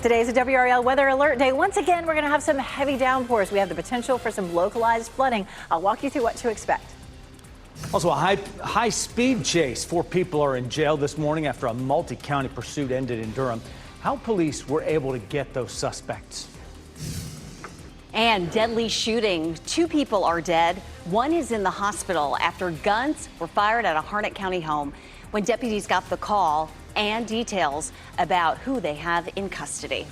Today's a WRAL weather alert day. Once again, we're going to have some heavy downpours. We have the potential for some localized flooding. I'll walk you through what to expect. Also, a high-speed chase. 4 people are in jail this morning after a multi-county pursuit ended in Durham. How police were able to get those suspects. And deadly shooting. 2 people are dead. 1 is in the hospital after guns were fired at a Harnett County home. When deputies got the call, and details about who they have in custody.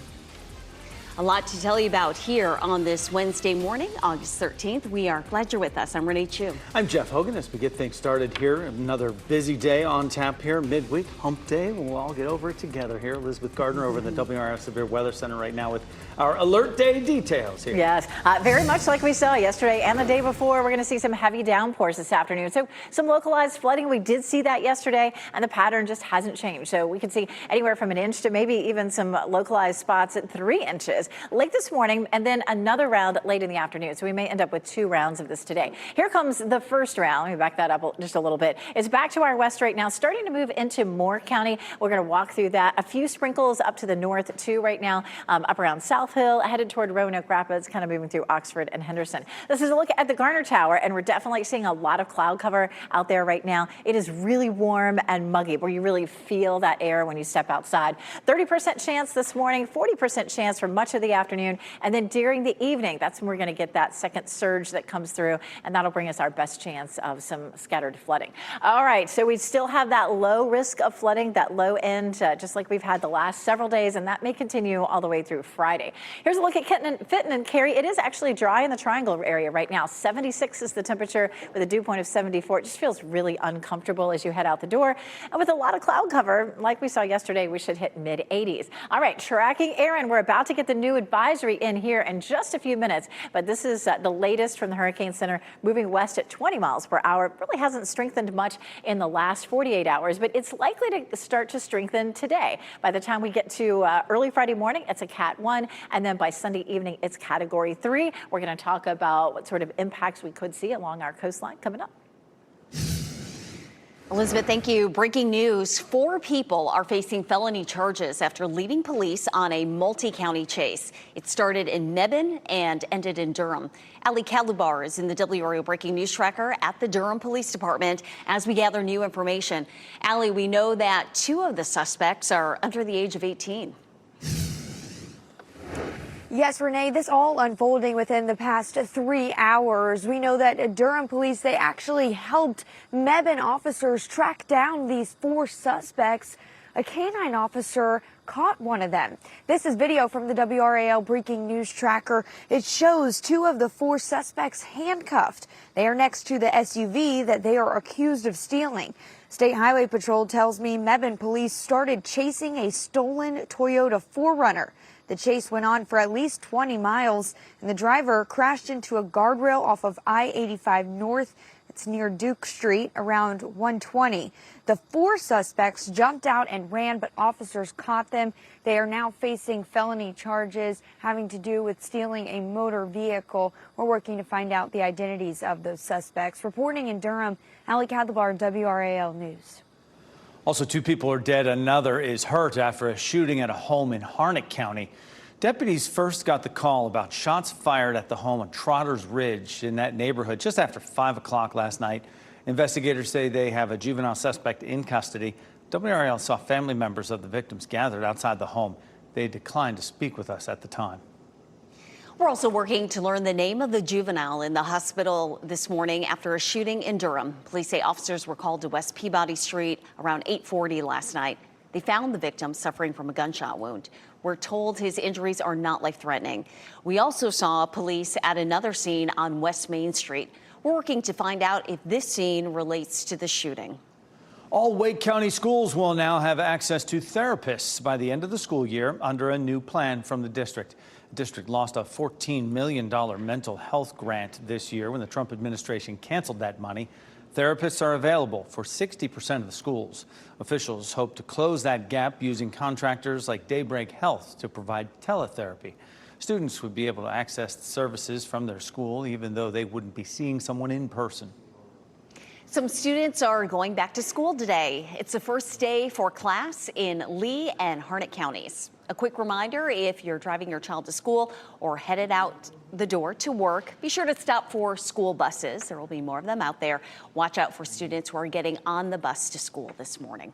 A lot to tell you about here on this Wednesday morning, August 13th. We are glad you're with us. I'm Renee Chu. I'm Jeff Hogan. As we get things started here, another busy day on tap here, midweek, hump day. We'll all get over it together here. Elizabeth Gardner over in the WRAL Severe Weather Center right now with our alert day details here. Yes, very much like we saw yesterday and the day before. We're going to see some heavy downpours this afternoon. So some localized flooding. We did see that yesterday, and the pattern just hasn't changed. So we could see anywhere from 1 inch to maybe even some localized spots at 3 inches late this morning, and then another round late in the afternoon. So we may end up with 2 rounds of this today. Here comes the first round. Let me back that up just a little bit. It's back to our west right now, starting to move into Moore County. We're going to walk through that. A few sprinkles up to the north too right now, up around South Hill, headed toward Roanoke Rapids, kind of moving through Oxford and Henderson. This is a look at the Garner Tower, and we're definitely seeing a lot of cloud cover out there right now. It is really warm and muggy, where you really feel that air when you step outside. 30% chance this morning, 40% chance for much of the afternoon. And then during the evening, that's when we're going to get that second surge that comes through, and that'll bring us our best chance of some scattered flooding. All right, so we still have that low risk of flooding, that low end, just like we've had the last several days, and that may continue all the way through Friday. Here's a look at Fenton and Cary. It is actually dry in the Triangle area right now. 76 is the temperature with a dew point of 74. It just feels really uncomfortable as you head out the door. And with a lot of cloud cover, like we saw yesterday, we should hit mid-80s. All right, tracking Aaron. We're about to get the new advisory in here in just a few minutes, but this is the latest from the Hurricane Center, moving west at 20 miles per hour. It really hasn't strengthened much in the last 48 hours, but it's likely to start to strengthen today. By the time we get to early Friday morning, it's a Cat 1, and then by Sunday evening, it's Category 3. We're going to talk about what sort of impacts we could see along our coastline coming up. Elizabeth, thank you. Breaking news. 4 people are facing felony charges after leading police on a multi-county chase. It started in Mebane and ended in Durham. Ali Kalubar is in the WRAL Breaking News Tracker at the Durham Police Department as we gather new information. Ali, we know that 2 of the suspects are under the age of 18. Yes, Renee, this all unfolding within the past 3 hours. We know that Durham police, they actually helped Mebane officers track down these 4 suspects. A canine officer caught one of them. This is video from the WRAL Breaking News Tracker. It shows 2 of the 4 suspects handcuffed. They are next to the SUV that they are accused of stealing. State Highway Patrol tells me Mebane police started chasing a stolen Toyota 4Runner. The chase went on for at least 20 miles, and the driver crashed into a guardrail off of I-85 North. It's near Duke Street around 120. The 4 suspects jumped out and ran, but officers caught them. They are now facing felony charges having to do with stealing a motor vehicle. We're working to find out the identities of those suspects. Reporting in Durham, Ali Kadlabar, WRAL News. Also, 2 people are dead. Another is hurt after a shooting at a home in Harnett County. Deputies first got the call about shots fired at the home on Trotter's Ridge in that neighborhood just after 5 o'clock last night. Investigators say they have a juvenile suspect in custody. WRAL saw family members of the victims gathered outside the home. They declined to speak with us at the time. We're also working to learn the name of the juvenile in the hospital this morning after a shooting in Durham. Police say officers were called to West Peabody Street around 8:40 last night. They found the victim suffering from a gunshot wound. We're told his injuries are not life-threatening. We also saw police at another scene on West Main Street. We're working to find out if this scene relates to the shooting. All Wake County schools will now have access to therapists by the end of the school year under a new plan from the district. The district lost a $14 million mental health grant this year when the Trump administration canceled that money. Therapists are available for 60% of the schools. Officials hope to close that gap using contractors like Daybreak Health to provide teletherapy. Students would be able to access the services from their school even though they wouldn't be seeing someone in person. So Some students are going back to school today. It's the first day for class in Lee and Harnett counties. A quick reminder, if you're driving your child to school or headed out the door to work, be sure to stop for school buses. There will be more of them out there. Watch out for students who are getting on the bus to school this morning.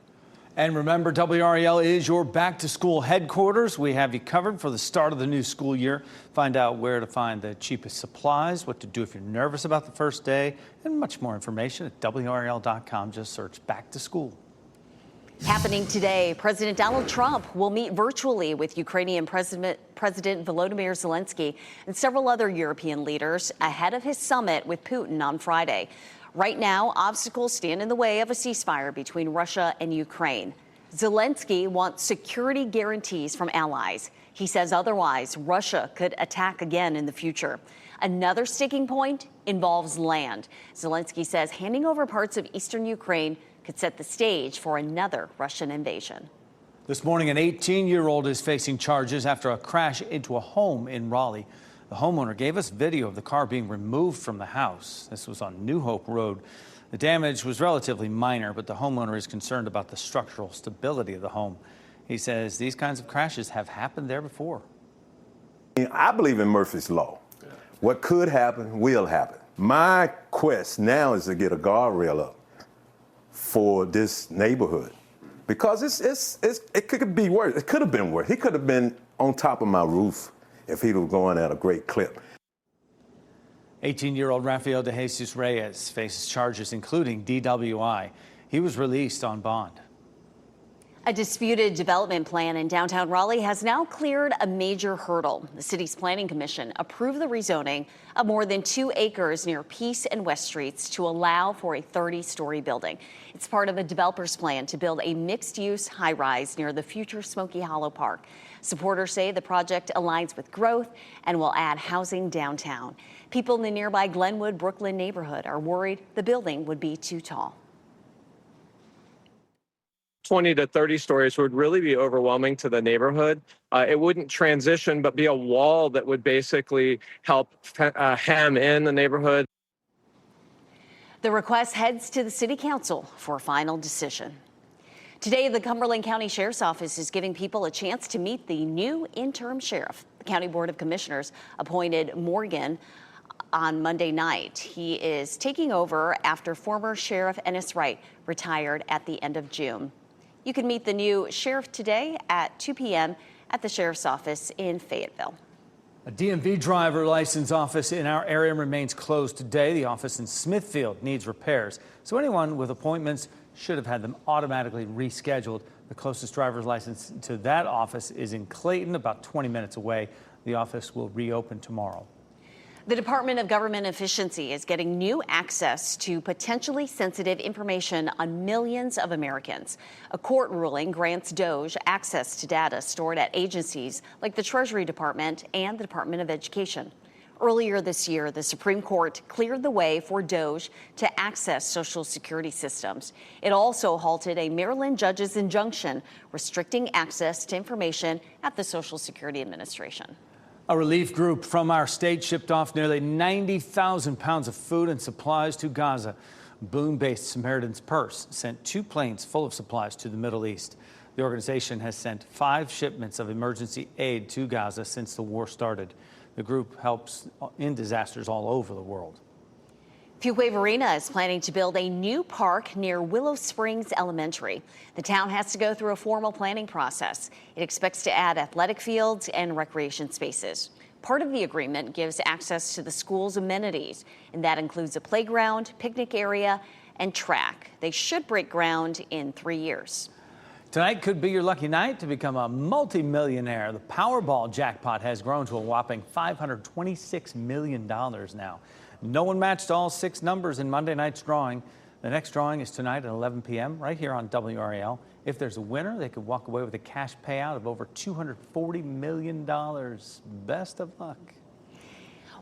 And remember, WRAL is your back-to-school headquarters. We have you covered for the start of the new school year. Find out where to find the cheapest supplies, what to do if you're nervous about the first day, and much more information at WRAL.com. Just search back to school. Happening today, President Donald Trump will meet virtually with Ukrainian President Volodymyr Zelensky and several other European leaders ahead of his summit with Putin on Friday. Right now, obstacles stand in the way of a ceasefire between Russia and Ukraine. Zelensky wants security guarantees from allies. He says otherwise, Russia could attack again in the future. Another sticking point involves land. Zelensky says handing over parts of eastern Ukraine could set the stage for another Russian invasion. This morning, an 18-year-old is facing charges after a crash into a home in Raleigh. The homeowner gave us video of the car being removed from the house. This was on New Hope Road. The damage was relatively minor, but the homeowner is concerned about the structural stability of the home. He says these kinds of crashes have happened there before. I believe in Murphy's Law. What could happen will happen. My quest now is to get a guardrail up for this neighborhood because it could be worse. It could have been worse. He could have been on top of my roof if he was going at a great clip. 18-year-old Rafael de Jesus Reyes faces charges including DWI. He was released on bond. A disputed development plan in downtown Raleigh has now cleared a major hurdle. The city's planning commission approved the rezoning of more than 2 acres near Peace and West Streets to allow for a 30-story building. It's part of a developer's plan to build a mixed-use high-rise near the future Smoky Hollow Park. Supporters say the project aligns with growth and will add housing downtown. People in the nearby Glenwood Brooklyn neighborhood are worried the building would be too tall. 20 to 30 stories would really be overwhelming to the neighborhood. It wouldn't transition, but be a wall that would basically help hem in the neighborhood. The request heads to the City Council for a final decision. Today, the Cumberland County Sheriff's Office is giving people a chance to meet the new interim sheriff. The County Board of Commissioners appointed Morgan on Monday night. He is taking over after former Sheriff Ennis Wright retired at the end of June. You can meet the new sheriff today at 2 p.m. at the Sheriff's Office in Fayetteville. A DMV driver license office in our area remains closed today. The office in Smithfield needs repairs, so anyone with appointments should have had them automatically rescheduled. The closest driver's license to that office is in Clayton, about 20 minutes away. The office will reopen tomorrow. The Department of Government Efficiency is getting new access to potentially sensitive information on millions of Americans. A court ruling grants DOJ access to data stored at agencies like the Treasury Department and the Department of Education. Earlier this year, the Supreme Court cleared the way for DOJ to access Social Security systems. It also halted a Maryland judge's injunction restricting access to information at the Social Security Administration. A relief group from our state shipped off nearly 90,000 pounds of food and supplies to Gaza. Boone-based Samaritan's Purse sent 2 planes full of supplies to the Middle East. The organization has sent 5 shipments of emergency aid to Gaza since the war started. The group helps in disasters all over the world. Fuquay Arena is planning to build a new park near Willow Springs Elementary. The town has to go through a formal planning process. It expects to add athletic fields and recreation spaces. Part of the agreement gives access to the school's amenities, and that includes a playground, picnic area, and track. They should break ground in 3 years. Tonight could be your lucky night to become a multimillionaire. The Powerball jackpot has grown to a whopping $526 million now. No one matched all 6 numbers in Monday night's drawing. The next drawing is tonight at 11 p.m. right here on WRAL. If there's a winner, they could walk away with a cash payout of over $240 million. Best of luck.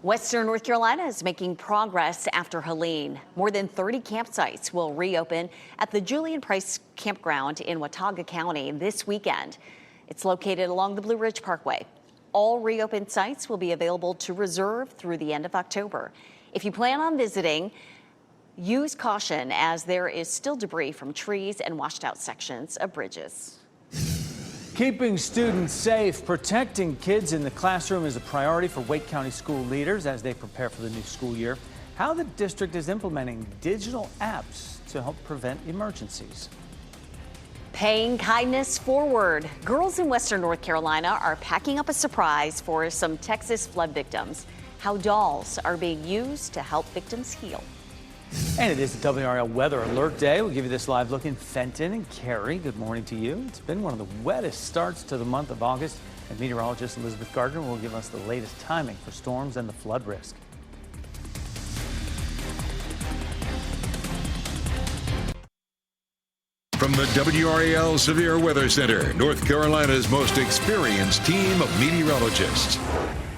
Western North Carolina is making progress after Helene. More than 30 campsites will reopen at the Julian Price Campground in Watauga County this weekend. It's located along the Blue Ridge Parkway. All reopened sites will be available to reserve through the end of October. If you plan on visiting, Use caution as there is still debris from trees and washed out sections of bridges. Keeping students safe, protecting kids in the classroom is a priority for Wake County school leaders as they prepare for the new school year. How the district is implementing digital apps to help prevent emergencies. Paying kindness forward. Girls in Western North Carolina are packing up a surprise for some Texas flood victims. How dolls are being used to help victims heal. And it is the WRAL Weather Alert Day. We'll give you this live look in Fenton and Cary. Good morning to you. It's been one of the wettest starts to the month of August, and meteorologist Elizabeth Gardner will give us the latest timing for storms and the flood risk. From the WRAL Severe Weather Center, North Carolina's most experienced team of meteorologists.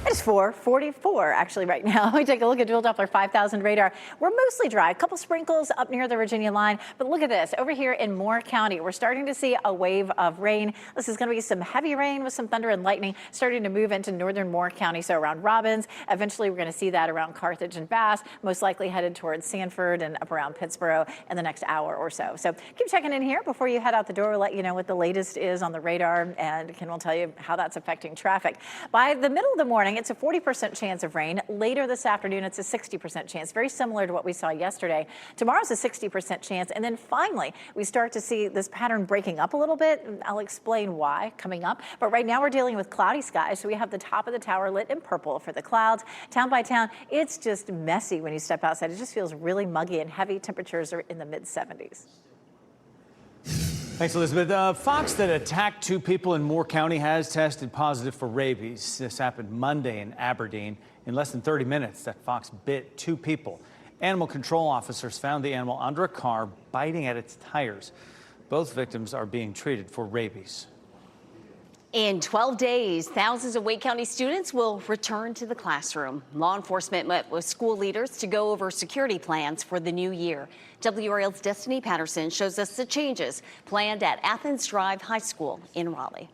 It's 4:44 actually right now. We take a look at dual Doppler 5000 radar. We're mostly dry, a couple sprinkles up near the Virginia line, but look at this. Over here in Moore County, we're starting to see a wave of rain. This is going to be some heavy rain with some thunder and lightning starting to move into northern Moore County, so around Robbins. Eventually, we're going to see that around Carthage and Bass, most likely headed towards Sanford and up around Pittsboro in the next hour or so. So keep checking in here before you head out the door. We'll let you know what the latest is on the radar, and Ken will tell you how that's affecting traffic. By the middle of the morning, it's a 40% chance of rain. Later this afternoon, it's a 60% chance, very similar to what we saw yesterday. Tomorrow's a 60% chance. And then finally, we start to see this pattern breaking up a little bit. I'll explain why coming up. But right now we're dealing with cloudy skies. So we have the top of the tower lit in purple for the clouds. Town by town, it's just messy when you step outside. It just feels really muggy and heavy. Temperatures are in the mid 70s. Thanks, Elizabeth. A fox that attacked two people in Moore County has tested positive for rabies. This happened Monday in Aberdeen. In less than 30 minutes, that fox bit two people. Animal control officers found the animal under a car, biting at its tires. Both victims are being treated for rabies. In 12 days, thousands of Wake County students will return to the classroom. Law enforcement met with school leaders to go over security plans for the new year. WRAL's Destiny Patterson shows us the changes planned at Athens Drive High School in Raleigh.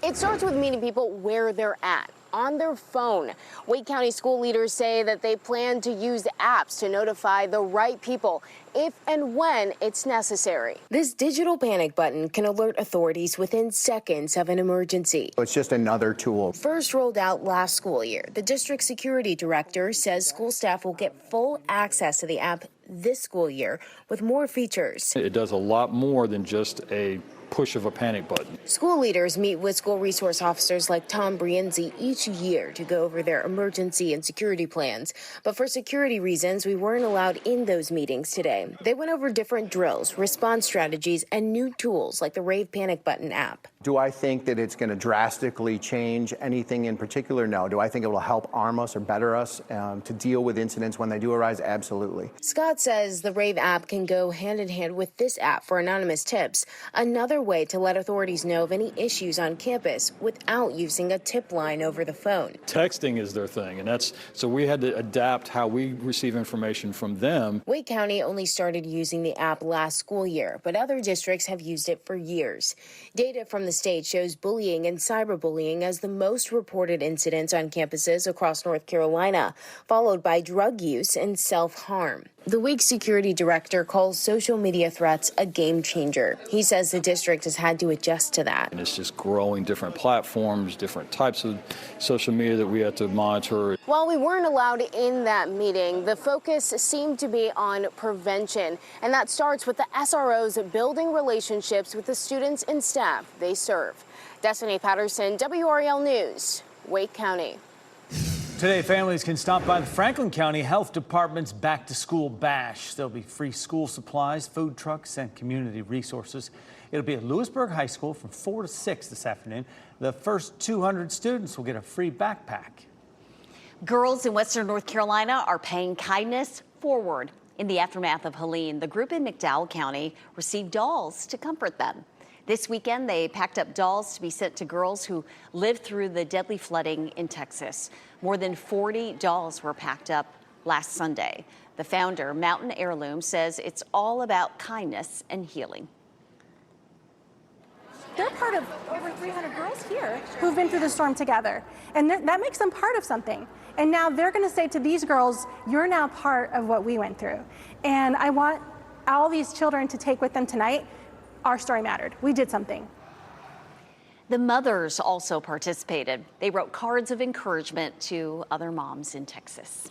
It starts with meeting people where they're at, on their phone. Wake County school leaders say that they plan to use apps to notify the right people if and when it's necessary. This digital panic button can alert authorities within seconds of an emergency. It's just another tool. First rolled out last school year, the district security director says school staff will get full access to the app this school year with more features. It does a lot more than just a push of a panic button. School leaders meet with school resource officers like Tom Brienzi each year to go over their emergency and security plans. But for security reasons, we weren't allowed in those meetings today. They went over different drills, response strategies, and new tools like the Rave Panic Button app. Do I think that it's going to drastically change anything in particular? No. Do I think it will help arm us or better us to deal with incidents when they do arise? Absolutely. Scott says the Rave app can go hand in hand with this app for anonymous tips, another way to let authorities know of any issues on campus without using a tip line over the phone. Texting is their thing, and so we had to adapt how we receive information from them. Wake County only started using the app last school year, but other districts have used it for years. Data from the state shows bullying and cyberbullying as the most reported incidents on campuses across North Carolina, followed by drug use and self-harm. The Wake security director calls social media threats a game changer. He says the district has had to adjust to that. And it's just growing different platforms, different types of social media that we have to monitor. While we weren't allowed in that meeting, the focus seemed to be on prevention. And that starts with the SROs building relationships with the students and staff they serve. Destiny Patterson, WRAL News, Wake County. Today, families can stop by the Franklin County Health Department's Back to School Bash. There'll be free school supplies, food trucks, and community resources. It'll be at Lewisburg High School from 4 to 6 this afternoon. The first 200 students will get a free backpack. Girls in Western North Carolina are paying kindness forward. In the aftermath of Helene, the group in McDowell County received dolls to comfort them. This weekend, they packed up dolls to be sent to girls who lived through the deadly flooding in Texas. More than 40 dolls were packed up last Sunday. The founder, Mountain Heirloom, says it's all about kindness and healing. they're part of over 300 girls here who've been through the storm together. And that makes them part of something. And now they're going to say to these girls, you're now part of what we went through. And I want all these children to take with them tonight, our story mattered. We did something. The mothers also participated. They wrote cards of encouragement to other moms in Texas.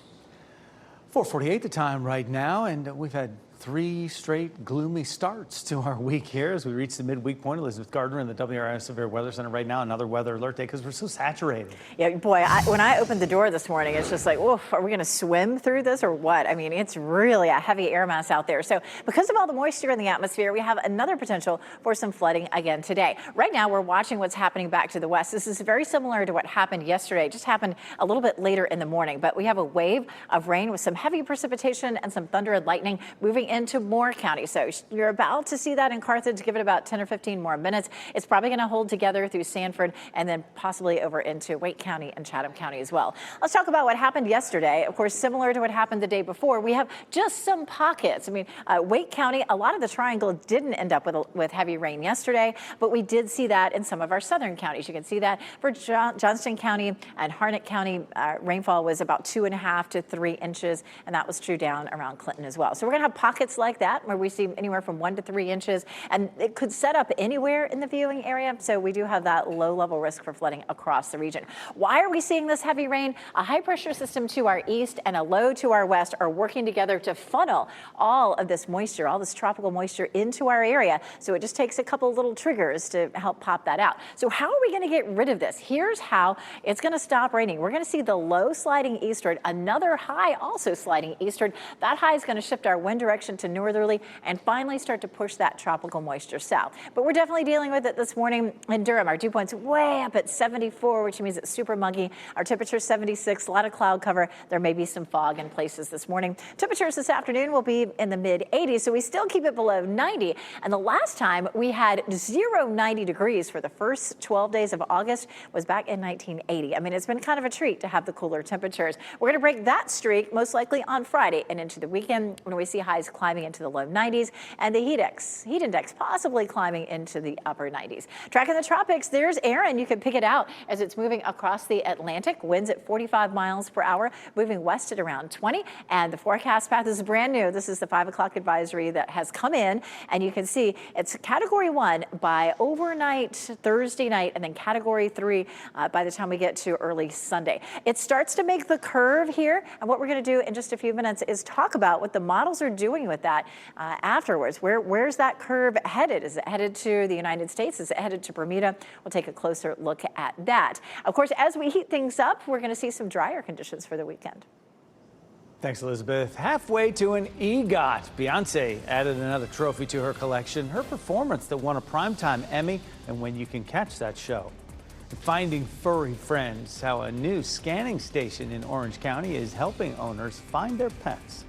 4:48 the time right now, and we've had 3 straight gloomy starts to our week here as we reach the midweek point. Elizabeth Gardner in the WRAL Severe Weather Center right now. Another weather alert day because we're so saturated. Yeah, boy, when I opened the door this morning, it's just like, oof, are we going to swim through this or what? I mean, it's really a heavy air mass out there. So because of all the moisture in the atmosphere, we have another potential for some flooding again today. Right now, we're watching what's happening back to the west. This is very similar to what happened yesterday. It just happened a little bit later in the morning, but we have a wave of rain with some heavy precipitation and some thunder and lightning moving into Moore County. So you're about to see that in Carthage. Give it about 10 or 15 more minutes. It's probably going to hold together through Sanford and then possibly over into Wake County and Chatham County as well. Let's talk about what happened yesterday. Of course, similar to what happened the day before, we have just some pockets. I mean, Wake County, a lot of the triangle didn't end up with heavy rain yesterday, but we did see that in some of our southern counties. You can see that for Johnston County and Harnett County, rainfall was about 2.5 to 3 inches, and that was true down around Clinton as well. So we're going to have pockets like that where we see anywhere from 1 to 3 inches, and it could set up anywhere in the viewing area. So we do have that low level risk for flooding across the region. Why are we seeing this heavy rain? A high pressure system to our east and a low to our west are working together to funnel all of this moisture, all this tropical moisture into our area. So it just takes a couple little triggers to help pop that out. So how are we going to get rid of this? Here's how it's going to stop raining. We're going to see the low sliding eastward, another high also sliding eastward. That high is going to shift our wind direction to northerly and finally start to push that tropical moisture south. But we're definitely dealing with it this morning in Durham. Our dew point's way up at 74, which means it's super muggy. Our temperature 76, a lot of cloud cover. There may be some fog in places this morning. Temperatures this afternoon will be in the mid 80s, so we still keep it below 90. And the last time we had 90 degrees for the first 12 days of August was back in 1980. I mean, it's been kind of a treat to have the cooler temperatures. We're going to break that streak most likely on Friday and into the weekend when we see highs climbing into the low 90s and the heat index possibly climbing into the upper 90s. Tracking the tropics, there's Aaron. You can pick it out as it's moving across the Atlantic. Winds at 45 miles per hour, moving west at around 20. And the forecast path is brand new. This is the 5 o'clock advisory that has come in. And you can see it's category 1 by overnight Thursday night and then category 3 by the time we get to early Sunday. It starts to make the curve here. And what we're going to do in just a few minutes is talk about what the models are doing with that afterwards. Where's that curve headed? Is it headed to the United States? Is it headed to Bermuda? We'll take a closer look at that. Of course, as we heat things up, we're going to see some drier conditions for the weekend. Thanks, Elizabeth. Halfway to an EGOT, Beyonce added another trophy to her collection, her performance that won a Primetime Emmy, and when you can catch that show. Finding furry friends, how a new scanning station in Orange County is helping owners find their pets.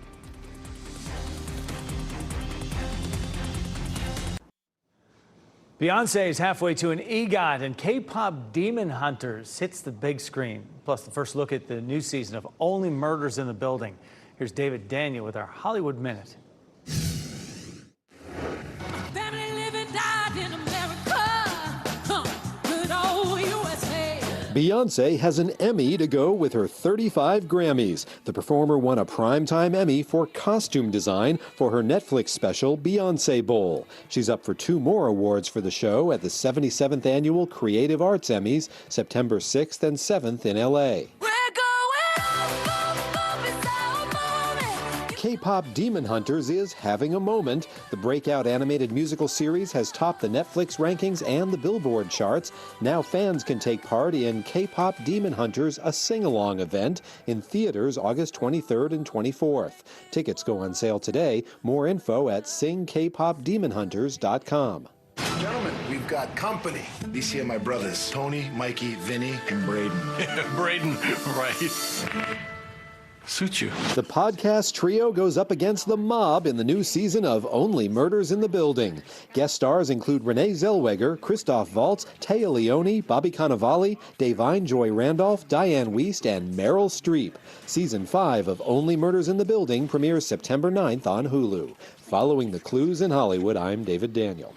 Beyonce is halfway to an EGOT, and K-pop Demon Hunters hits the big screen. Plus, the first look at the new season of Only Murders in the Building. Here's David Daniel with our Hollywood Minute. Family living died in America. Good old USA. Beyonce has an Emmy to go with her 35 Grammys. The performer won a Primetime Emmy for costume design for her Netflix special, Beyonce Bowl. She's up for 2 more awards for the show at the 77th Annual Creative Arts Emmys, September 6th and 7th in L.A. K-pop Demon Hunters is having a moment. The breakout animated musical series has topped the Netflix rankings and the Billboard charts. Now fans can take part in K-pop Demon Hunters, a sing-along event in theaters August 23rd and 24th. Tickets go on sale today. More info at singkpopdemonhunters.com. Gentlemen, we've got company. These here are my brothers, Tony, Mikey, Vinny, and Braden. Braden, right. Suit you. The podcast trio goes up against the mob in the new season of Only Murders in the Building. Guest stars include Renee Zellweger, Christoph Waltz, Téa Leoni, Bobby Cannavale, Davine Joy Randolph, Diane Wiest, and Meryl Streep. Season 5 of Only Murders in the Building premieres September 9th on Hulu. Following the clues in Hollywood, I'm David Daniel.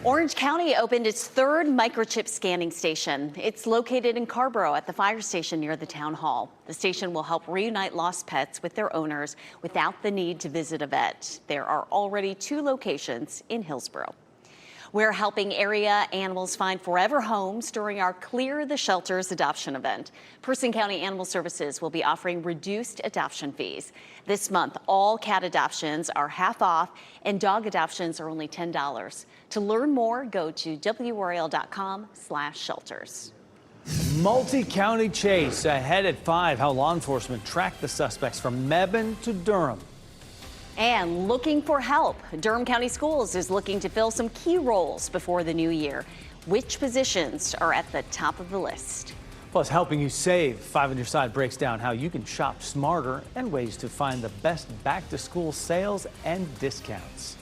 Orange County opened its third microchip scanning station. It's located in Carborough at the fire station near the town hall. The station will help reunite lost pets with their owners without the need to visit a vet. There are already 2 locations in Hillsborough. We're helping area animals find forever homes during our Clear the Shelters adoption event. Person County Animal Services will be offering reduced adoption fees. This month, all cat adoptions are half off and dog adoptions are only $10. To learn more, go to WRAL.com/shelters. Multi-county chase ahead at 5. How law enforcement tracked the suspects from Mebane to Durham. And looking for help. Durham County Schools is looking to fill some key roles before the new year. Which positions are at the top of the list? Plus, helping you save. 5 on your side breaks down how you can shop smarter and ways to find the best back-to-school sales and discounts.